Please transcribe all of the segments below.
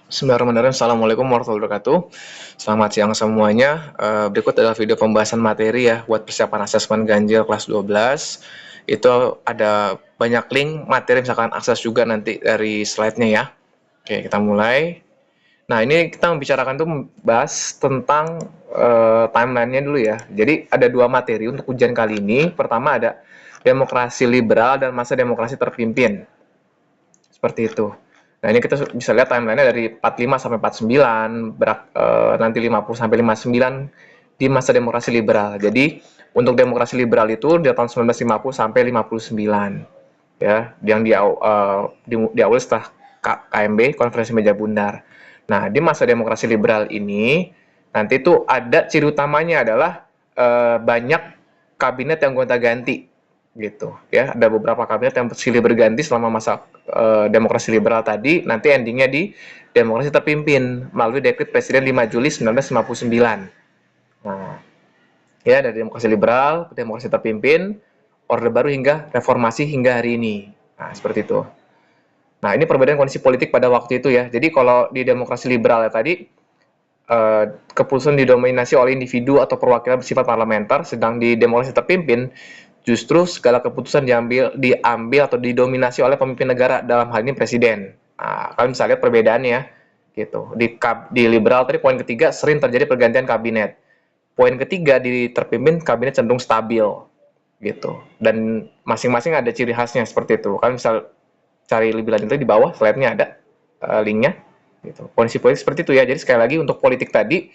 Bismillahirrahmanirrahim. Assalamualaikum warahmatullahi wabarakatuh. Selamat siang semuanya. Berikut adalah video pembahasan materi ya buat persiapan asesmen ganjil kelas 12. Itu ada banyak link materi misalkan akses juga nanti dari slide-nya ya. Oke, kita mulai. Nah, ini kita membicarakan tuh bahas tentang timeline-nya dulu ya. Jadi ada dua materi untuk ujian kali ini. Pertama ada demokrasi liberal dan masa demokrasi terpimpin. Seperti itu. Nah, ini kita bisa lihat timeline-nya dari 45 sampai 49, nanti 50 sampai 59 di masa demokrasi liberal. Jadi, untuk demokrasi liberal itu di tahun 1950 sampai 59. Ya, yang diawali setelah KMB, Konferensi Meja Bundar. Nah, di masa demokrasi liberal ini nanti itu ada ciri utamanya adalah banyak kabinet yang gonta-ganti gitu ya, ada beberapa kabinet yang silih berganti selama masa demokrasi liberal tadi, nanti endingnya di demokrasi terpimpin melalui dekret Presiden 5 Juli 1959. Nah, ya dari demokrasi liberal, demokrasi terpimpin, orde baru hingga reformasi hingga hari ini. Nah, seperti itu. Nah, ini perbedaan kondisi politik pada waktu itu ya. Jadi kalau di demokrasi liberal ya tadi, keputusan didominasi oleh individu atau perwakilan bersifat parlementer, sedang di demokrasi terpimpin justru segala keputusan diambil atau didominasi oleh pemimpin negara, dalam hal ini presiden. Nah, kalian bisa lihat perbedaannya gitu. Di liberal tadi poin ketiga sering terjadi pergantian kabinet. Poin ketiga di terpimpin kabinet cenderung stabil gitu. Dan masing-masing ada ciri khasnya seperti itu. Kalian bisa cari lebih lanjut di bawah slide-nya ada linknya gitu. Kondisi politik seperti itu ya. Jadi sekali lagi untuk politik tadi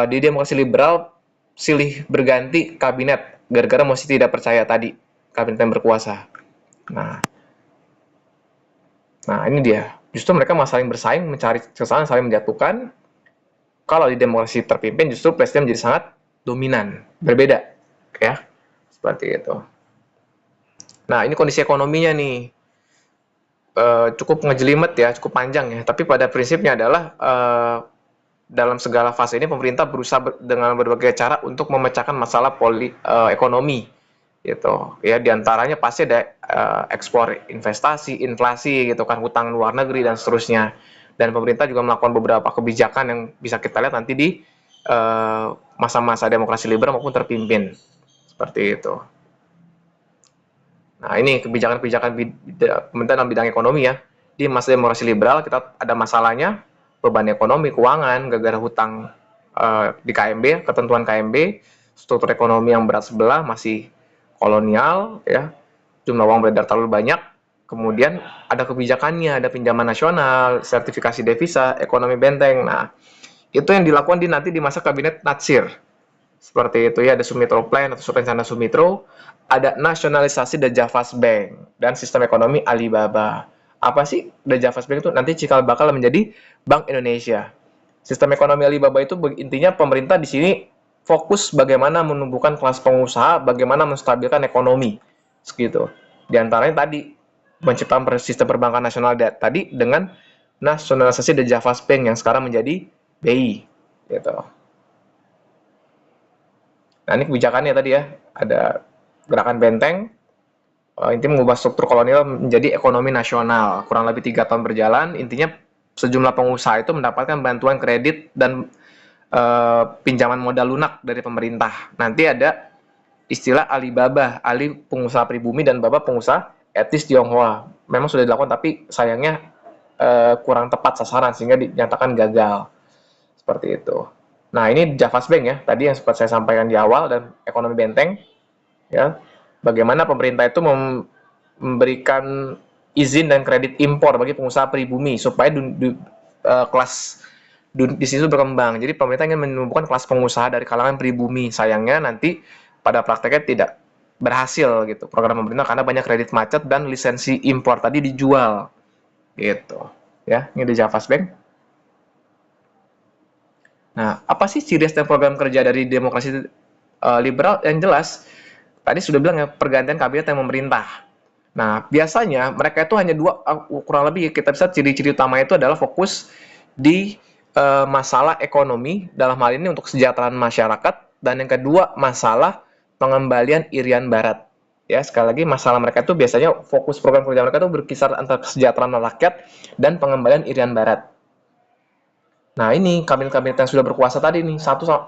di demokrasi liberal silih berganti kabinet gara-gara masih tidak percaya tadi kabinet yang berkuasa. Nah, ini dia. Justru mereka malah saling bersaing, mencari kesalahan, saling menjatuhkan. Kalau di demokrasi terpimpin justru presiden menjadi sangat dominan, berbeda, ya, seperti itu. Nah, ini kondisi ekonominya nih. Cukup ngejelimet ya, cukup panjang ya. Tapi pada prinsipnya adalah dalam segala fase ini pemerintah berusaha dengan berbagai cara untuk memecahkan masalah ekonomi gitu ya, diantaranya pasti ada ekspor investasi, inflasi gitu kan, hutang luar negeri dan seterusnya. Dan pemerintah juga melakukan beberapa kebijakan yang bisa kita lihat nanti di masa-masa demokrasi liberal maupun terpimpin seperti itu. Nah, ini kebijakan-kebijakan pemerintah dalam bidang ekonomi ya. Di masa demokrasi liberal kita ada masalahnya beban ekonomi, keuangan, gara-gara hutang di KMB, ketentuan KMB, struktur ekonomi yang berat sebelah, masih kolonial ya, jumlah uang beredar terlalu banyak. Kemudian ada kebijakannya, ada pinjaman nasional, sertifikasi devisa, ekonomi benteng. Nah, itu yang dilakukan nanti di masa kabinet Natsir. Seperti itu ya, ada Sumitro Plan atau rencana Sumitro, ada nasionalisasi The Javas Bank dan sistem ekonomi Alibaba. Apa sih The Javas Bank itu? Nanti cikal bakal menjadi Bank Indonesia. Sistem ekonomi Alibaba itu intinya pemerintah di sini fokus bagaimana menumbuhkan kelas pengusaha, bagaimana menstabilkan ekonomi. Segitu. Di antaranya tadi menciptakan sistem perbankan nasional tadi dengan nasionalisasi The Javas Bank yang sekarang menjadi BI gitu. Nah, ini kebijakannya tadi ya, ada gerakan benteng, intinya mengubah struktur kolonial menjadi ekonomi nasional. Kurang lebih 3 tahun berjalan, intinya sejumlah pengusaha itu mendapatkan bantuan kredit dan pinjaman modal lunak dari pemerintah. Nanti ada istilah Alibaba, Ali pengusaha pribumi dan Baba pengusaha etis Tionghoa. Memang sudah dilakukan tapi sayangnya kurang tepat sasaran sehingga dinyatakan gagal. Seperti itu. Nah, ini Javas Bank ya, tadi yang sempat saya sampaikan di awal, dan ekonomi benteng ya. Bagaimana pemerintah itu memberikan izin dan kredit impor bagi pengusaha pribumi supaya kelas di situ berkembang. Jadi pemerintah ingin menumbuhkan kelas pengusaha dari kalangan pribumi. Sayangnya nanti pada prakteknya tidak berhasil gitu program pemerintah karena banyak kredit macet dan lisensi impor tadi dijual gitu ya. Ini di Javas Bank. Nah, apa sih ciri dan program kerja dari demokrasi liberal? Yang jelas, tadi sudah bilang ya, pergantian kabinet yang memerintah. Nah, biasanya mereka itu hanya dua, kurang lebih kita bisa ciri-ciri utama itu adalah fokus di masalah ekonomi, dalam hal ini untuk kesejahteraan masyarakat, dan yang kedua masalah pengembalian Irian Barat. Ya, sekali lagi masalah mereka itu biasanya fokus program kerja mereka itu berkisar antara kesejahteraan rakyat dan pengembalian Irian Barat. Nah, ini kabinet-kabinet yang sudah berkuasa tadi nih,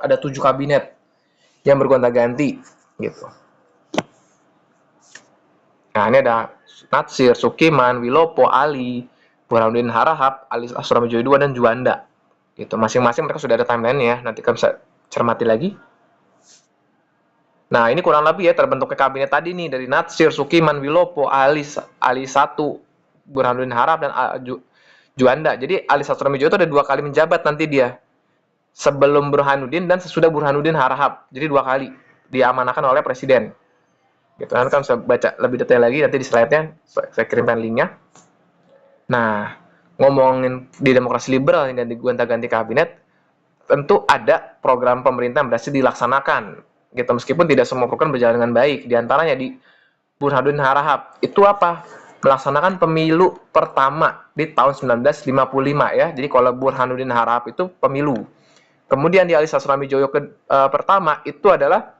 ada 7 kabinet yang bergonta-ganti gitu. Nah, ini ada Natsir, Sukiman, Wilopo, Ali, Burhanuddin Harahap, Ali Astromijoyo II, dan Juanda. Gitu. Masing-masing mereka sudah ada timeline ya. Nanti kalian bisa cermati lagi. Nah, ini kurang lebih ya terbentuknya kabinet tadi nih dari Natsir, Sukiman, Wilopo, Ali satu, Burhanuddin Harahap, dan Juanda. Jadi Ali Astromijoyo itu ada 2 kali menjabat nanti dia. Sebelum Burhanuddin dan sesudah Burhanuddin Harahap. Jadi 2 kali diamanahkan oleh presiden. Gitu. Nanti kan bisa baca lebih detail lagi nanti di slide-nya saya kirimkan linknya. Nah, ngomongin di demokrasi liberal dan di gonta-ganti kabinet, tentu ada program pemerintah yang berhasil dilaksanakan. Gitu. Meskipun tidak semua program berjalan dengan baik. Di antaranya di Burhanuddin Harahap. Itu apa? Melaksanakan pemilu pertama di tahun 1955 ya. Jadi kalau Burhanuddin Harahap itu pemilu. Kemudian di Ali Sastroamidjojo pertama itu adalah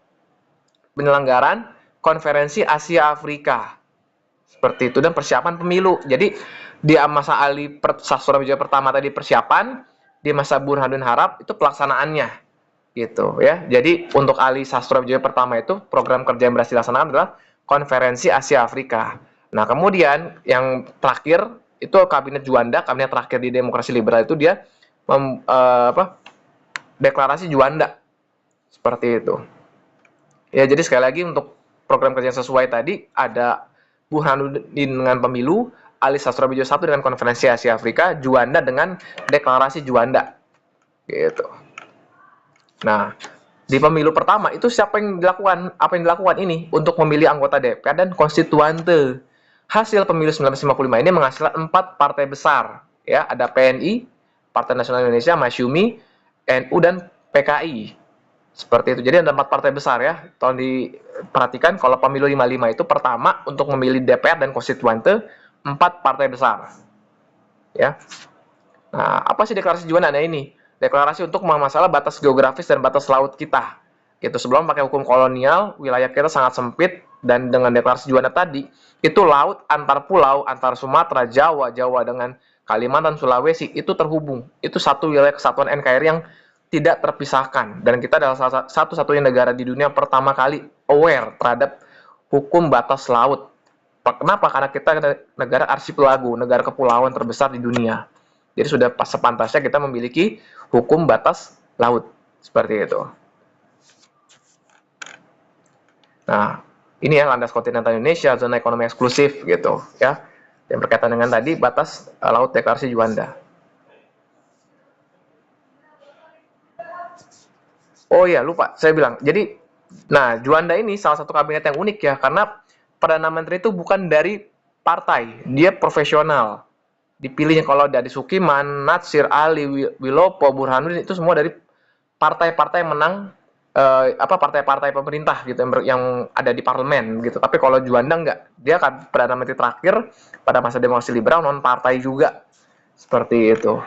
penyelenggaraan konferensi Asia Afrika. Seperti itu dan persiapan pemilu. Jadi di masa Ali Sastroamidjojo pertama tadi persiapan, di masa Burhanuddin Harahap itu pelaksanaannya gitu ya. Jadi untuk Ali Sastroamidjojo pertama itu program kerja yang berhasil dilaksanakan adalah konferensi Asia Afrika. Nah, kemudian yang terakhir itu kabinet Juanda, kabinet terakhir di demokrasi liberal itu dia deklarasi Juanda. Seperti itu. Ya, jadi sekali lagi untuk program kerja yang sesuai tadi ada Burhanuddin dengan pemilu, Ali Sastroamidjojo I dengan konferensi Asia Afrika, Juanda dengan deklarasi Juanda. Gitu. Nah, di pemilu pertama itu siapa yang dilakukan? Apa yang dilakukan ini untuk memilih anggota DPR dan konstituante? Hasil pemilu 1955 ini menghasilkan 4 partai besar, ya, ada PNI, Partai Nasional Indonesia, Masyumi, NU, dan PKI. Seperti itu. Jadi ada 4 partai besar ya. Tolong diperhatikan kalau pemilu 55 itu pertama untuk memilih DPR dan konstituante 4 partai besar. Ya. Nah, apa sih deklarasi Juanda? Nah, ini deklarasi untuk masalah batas geografis dan batas laut kita. Gitu. Sebelum pakai hukum kolonial, wilayah kita sangat sempit dan dengan deklarasi Juanda tadi, itu laut antar pulau, antar Sumatera, Jawa, Jawa dengan Kalimantan, Sulawesi itu terhubung. Itu satu wilayah kesatuan NKRI yang tidak terpisahkan dan kita adalah satu-satunya negara di dunia pertama kali aware terhadap hukum batas laut. Kenapa? Karena kita negara arsipelago, negara kepulauan terbesar di dunia. Jadi sudah sepantasnya kita memiliki hukum batas laut. Seperti itu. Nah, ini ya landas kontinental Indonesia, zona ekonomi eksklusif gitu ya. Yang berkaitan dengan tadi batas laut deklarasi Juanda. Oh iya, lupa saya bilang. Jadi, nah Juanda ini salah satu kabinet yang unik ya, karena Perdana Menteri itu bukan dari partai, dia profesional. Dipilihnya kalau dari Sukiman, Natsir, Ali, Wilopo, Burhanuddin itu semua dari partai-partai menang partai-partai pemerintah gitu yang ada di parlemen gitu. Tapi kalau Juanda enggak, dia kan Perdana Menteri terakhir pada masa demokrasi liberal non partai juga. Seperti itu.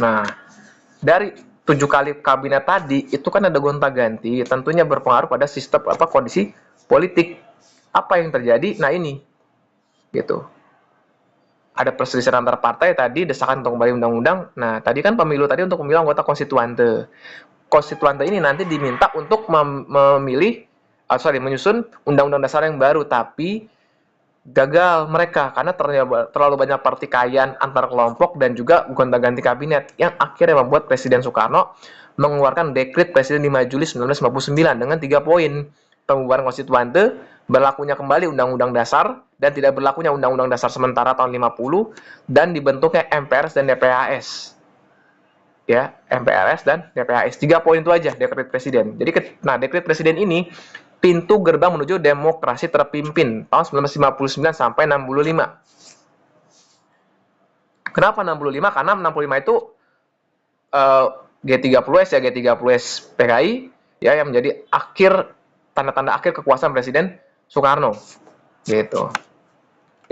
Nah, dari 7 kali kabinet tadi itu kan ada gonta-ganti, tentunya berpengaruh pada sistem kondisi politik. Apa yang terjadi? Nah, ini gitu. Ada perselisihan antar partai tadi, desakan untuk kembali undang-undang. Nah, tadi kan pemilu tadi untuk memilih anggota konstituante. Konstituante ini nanti diminta untuk menyusun undang-undang dasar yang baru, tapi gagal mereka karena terlalu banyak pertikaian antar kelompok dan juga gonta-ganti kabinet yang akhirnya membuat Presiden Soekarno mengeluarkan dekret Presiden 5 Juli 1959 dengan 3 poin. Pembubaran konstituante, berlakunya kembali Undang-Undang Dasar, dan tidak berlakunya Undang-Undang Dasar sementara tahun 50, dan dibentuknya MPRS dan DPHS. Ya, MPRS dan DPHS. 3 poin itu aja dekret Presiden. Jadi, dekret Presiden ini pintu gerbang menuju demokrasi terpimpin tahun 1959 sampai 65. Kenapa 65? Karena 65 itu G30S ya, G30S PKI ya yang menjadi tanda-tanda akhir kekuasaan Presiden Soekarno. Gitu.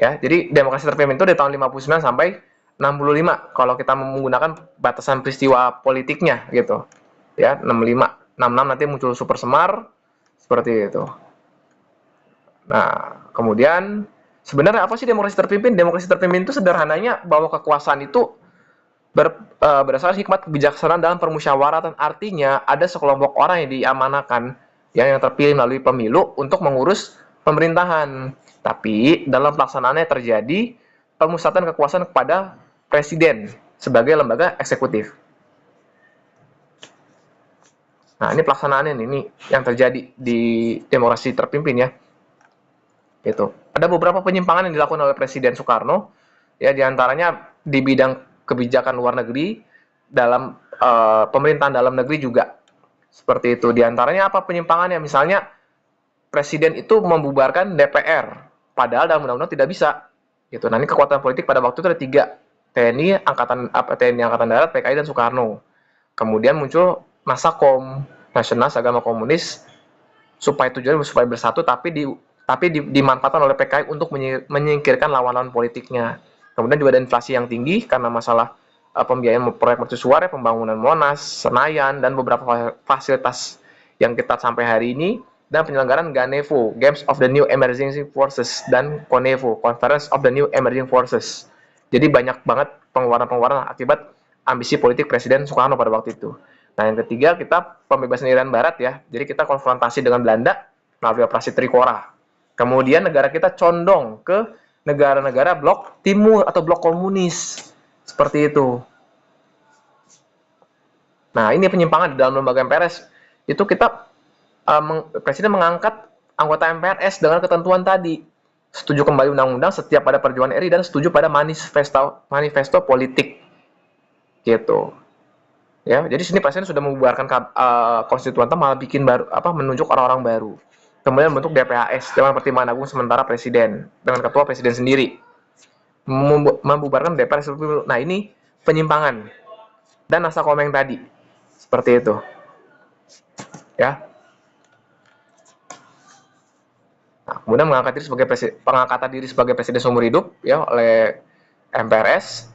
Ya, jadi demokrasi terpimpin itu dari tahun 59 sampai 65 kalau kita menggunakan batasan peristiwa politiknya gitu. Ya, 65, 66 nanti muncul Super Semar seperti itu. Nah, kemudian sebenarnya apa sih demokrasi terpimpin? Demokrasi terpimpin itu sederhananya bahwa kekuasaan itu berdasarkan hikmat kebijaksanaan dalam permusyawaratan, artinya ada sekelompok orang yang diamanakan yang terpilih melalui pemilu untuk mengurus pemerintahan. Tapi dalam pelaksanaannya terjadi pemusatan kekuasaan kepada presiden sebagai lembaga eksekutif. Nah, ini pelaksanaannya ini yang terjadi di demokrasi terpimpin ya. Gitu. Ada beberapa penyimpangan yang dilakukan oleh Presiden Soekarno, ya diantaranya di bidang kebijakan luar negeri, dalam pemerintahan dalam negeri juga seperti itu. Diantaranya apa penyimpangannya? Misalnya Presiden itu membubarkan DPR, padahal dalam undang-undang tidak bisa. Gitu. Nah, ini kekuatan politik pada waktu itu ada tiga, TNI Angkatan Darat, PKI dan Soekarno. Kemudian muncul Nasakom, Nasionalis Agama Komunis, supaya tujuannya supaya bersatu, dimanfaatkan oleh PKI untuk menyingkirkan lawan-lawan politiknya. Kemudian juga ada inflasi yang tinggi karena masalah pembiayaan proyek mercusuar, pembangunan Monas, Senayan, dan beberapa fasilitas yang kita sampai hari ini, dan penyelenggaraan Ganevo, Games of the New Emerging Forces, dan Conevo, Conference of the New Emerging Forces. Jadi banyak banget pengeluaran-pengeluaran akibat ambisi politik Presiden Soekarno pada waktu itu. Nah, yang ketiga, kita pembebasan Irian Barat ya. Jadi kita konfrontasi dengan Belanda melalui operasi Trikora. Kemudian negara kita condong ke negara-negara blok timur atau blok komunis. Seperti itu. Nah, ini penyimpangan di dalam lembaga MPRS. Itu kita Presiden mengangkat anggota MPRS dengan ketentuan tadi. Setuju kembali undang-undang setiap pada perjuangan RI dan setuju pada manifesto politik. Gitu. Ya, jadi sini Presiden sudah membubarkan konstituante, malah bikin baru menunjuk orang-orang baru. Kemudian bentuk DPAS, Dewan Pertimbangan Agung Sementara Presiden, dengan ketua Presiden sendiri. Membubarkan DPR. Nah, ini penyimpangan. Dan nasa komeng tadi. Seperti itu. Ya. Nah, kemudian pengangkatan diri sebagai presiden seumur hidup ya oleh MPRS,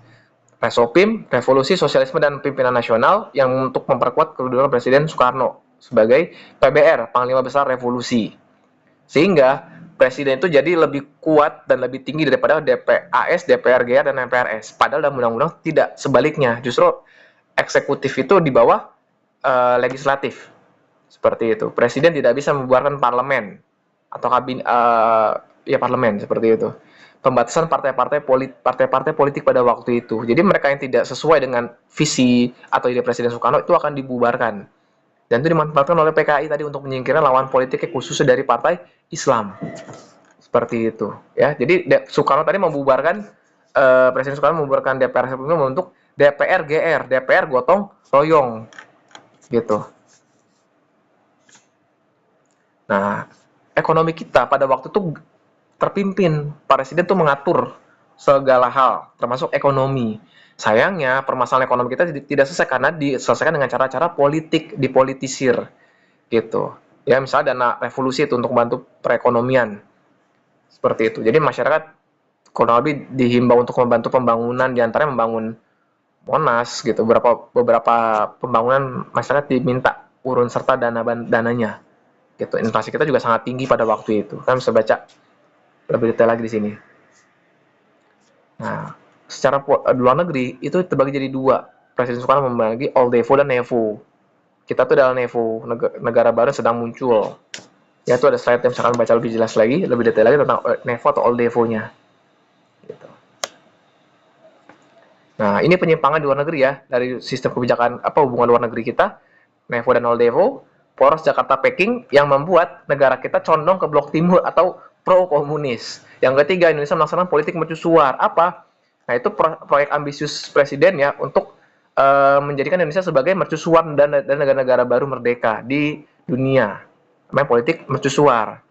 Resopim, Revolusi Sosialisme dan Pimpinan Nasional, yang untuk memperkuat kedudukan Presiden Soekarno sebagai PBR, Panglima Besar Revolusi. Sehingga Presiden itu jadi lebih kuat dan lebih tinggi daripada DPAS, DPR-GR, dan MPRS. Padahal dalam undang-undang tidak, sebaliknya. Justru eksekutif itu di bawah legislatif. Seperti itu. Presiden tidak bisa membubarkan parlemen atau parlemen, seperti itu. Pembatasan partai-partai politik pada waktu itu. Jadi mereka yang tidak sesuai dengan visi atau ide Presiden Soekarno itu akan dibubarkan. Dan itu dimanfaatkan oleh PKI tadi untuk menyingkirkan lawan politiknya, khususnya dari partai Islam. Seperti itu. Ya, jadi Soekarno tadi membubarkan Presiden Soekarno membubarkan DPR sebelumnya membentuk DPR-GR, DPR gotong royong. Gitu. Nah, ekonomi kita pada waktu itu terpimpin, Presiden tuh mengatur segala hal, termasuk ekonomi. Sayangnya permasalahan ekonomi kita tidak selesai karena diselesaikan dengan cara-cara politik, dipolitisir, gitu. Ya, misalnya dana revolusi itu untuk membantu perekonomian, seperti itu. Jadi masyarakat kurang lebih dihimbau untuk membantu pembangunan, diantaranya membangun Monas, gitu. Beberapa pembangunan masyarakat diminta urun serta dananya, gitu. Inflasi kita juga sangat tinggi pada waktu itu. Kan bisa baca lebih detail lagi di sini. Nah, secara luar negeri itu terbagi jadi dua. Presiden Soekarno membagi Old Nevo dan Nevo. Kita tuh adalah Nevo, negara baru sedang muncul. Ya, itu ada slide yang misalkan baca lebih jelas lagi, lebih detail lagi tentang Nevo atau Old Nevo-nya. Gitu. Nah, ini penyimpangan di luar negeri ya, dari sistem kebijakan hubungan luar negeri kita, Nevo dan Old Nevo, poros Jakarta Peking yang membuat negara kita condong ke blok timur atau pro-komunis. Yang ketiga, Indonesia melaksanakan politik mercusuar. Apa? Nah, itu proyek ambisius Presiden ya untuk menjadikan Indonesia sebagai mercusuar dan negara-negara baru merdeka di dunia. Namanya politik mercusuar.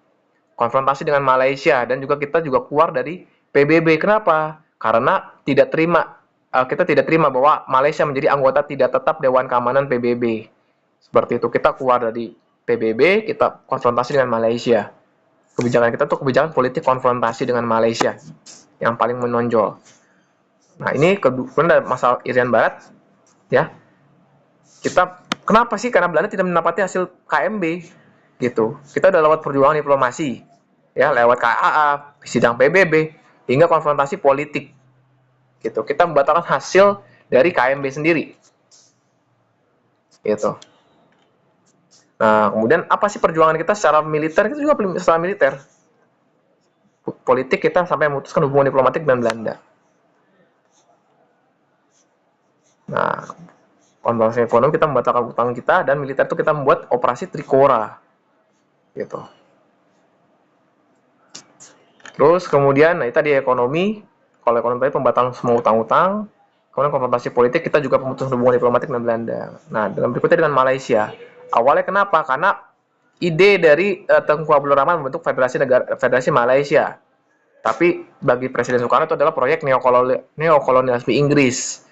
Konfrontasi dengan Malaysia, dan juga kita juga keluar dari PBB. Kenapa? Karena kita tidak terima bahwa Malaysia menjadi anggota tidak tetap Dewan Keamanan PBB. Seperti itu, kita keluar dari PBB, kita konfrontasi dengan Malaysia. Kebijakan kita tuh kebijakan politik konfrontasi dengan Malaysia yang paling menonjol. Nah, ini kemudian ada masalah Irian Barat ya. Kenapa sih? Karena Belanda tidak mendapati hasil KMB gitu. Kita udah lewat perjuangan diplomasi ya, lewat KAA, sidang PBB, hingga konfrontasi politik gitu. Kita membatalkan hasil dari KMB sendiri. Gitu. Nah, kemudian apa sih perjuangan kita secara militer? Kita juga secara militer. Politik kita sampai memutuskan hubungan diplomatik dengan Belanda. Nah, konvensi ekonomi kita membatalkan utang kita, dan militer itu kita membuat operasi Trikora. Gitu. Terus kemudian, nah itu tadi ekonomi. Kalau ekonomi tadi pembatalan semua utang-utang. Kemudian konfrontasi politik, kita juga pemutusan hubungan diplomatik dengan Belanda. Nah, dalam berikutnya dengan Malaysia. Awalnya kenapa? Karena ide dari Tengku Abdul Rahman membentuk Federasi Malaysia. Tapi bagi Presiden Soekarno itu adalah proyek neokolonialisme Inggris.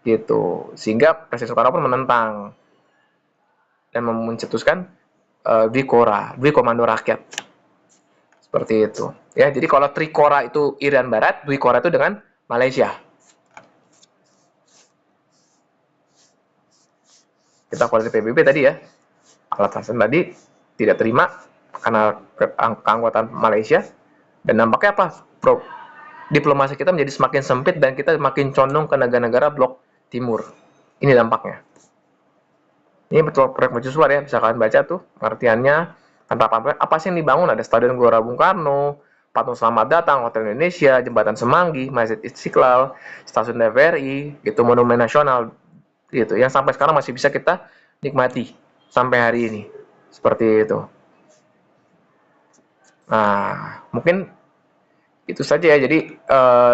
Gitu. Sehingga Presiden Soekarno pun menentang dan mencetuskan Dwi Komando Rakyat. Seperti itu. Ya, jadi kalau Trikora itu Irian Barat, Dwi Kora itu dengan Malaysia. Kita koalisi PBB tadi ya, alasan tadi tidak terima karena keanggotaan Malaysia, dan nampaknya apa? Diplomasi kita menjadi semakin sempit dan kita makin condong ke negara-negara blok timur. Ini dampaknya. Ini betul proyek mercusuar ya, bisa kalian baca tuh pengertiannya. Apa sih yang dibangun? Ada Stadion Gelora Bung Karno, Patung Selamat Datang, Hotel Indonesia, Jembatan Semanggi, Masjid Istiqlal, Stasiun TVRI, gitu, Monumen Nasional, gitu, yang sampai sekarang masih bisa kita nikmati sampai hari ini. Seperti itu. Nah, mungkin itu saja ya. Jadi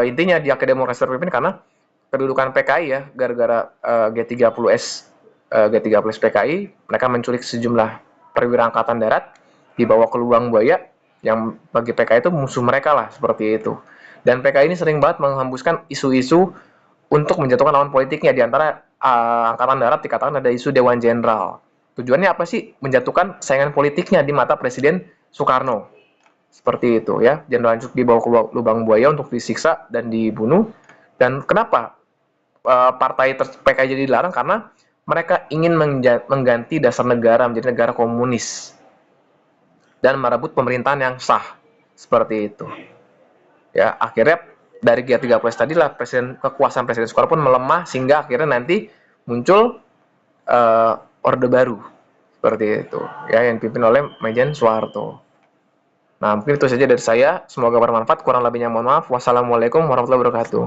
intinya di Akademi Demokrasi terpimpin karena kedudukan PKI ya, gara-gara G30S PKI, mereka menculik sejumlah perwira angkatan darat, dibawa ke Lubang Buaya, yang bagi PKI itu musuh mereka lah, seperti itu. Dan PKI ini sering banget menghembuskan isu-isu untuk menjatuhkan lawan politiknya. Di antara angkatan darat dikatakan ada isu Dewan Jenderal. Tujuannya apa sih? Menjatuhkan saingan politiknya di mata Presiden Soekarno. Seperti itu ya. Jenderal Cuk dibawa ke Lubang Buaya untuk disiksa dan dibunuh. Dan kenapa partai PKI jadi dilarang? Karena mereka ingin mengganti dasar negara menjadi negara komunis dan merebut pemerintahan yang sah. Seperti itu. Ya, akhirnya dari G30 tadi lah kekuasaan Presiden Soekarno pun melemah sehingga akhirnya nanti muncul Orde Baru. Seperti itu. Ya, yang dipimpin oleh Mejen Soeharto. Nah, mungkin itu saja dari saya. Semoga bermanfaat. Kurang lebihnya mohon maaf. Wassalamualaikum warahmatullahi wabarakatuh.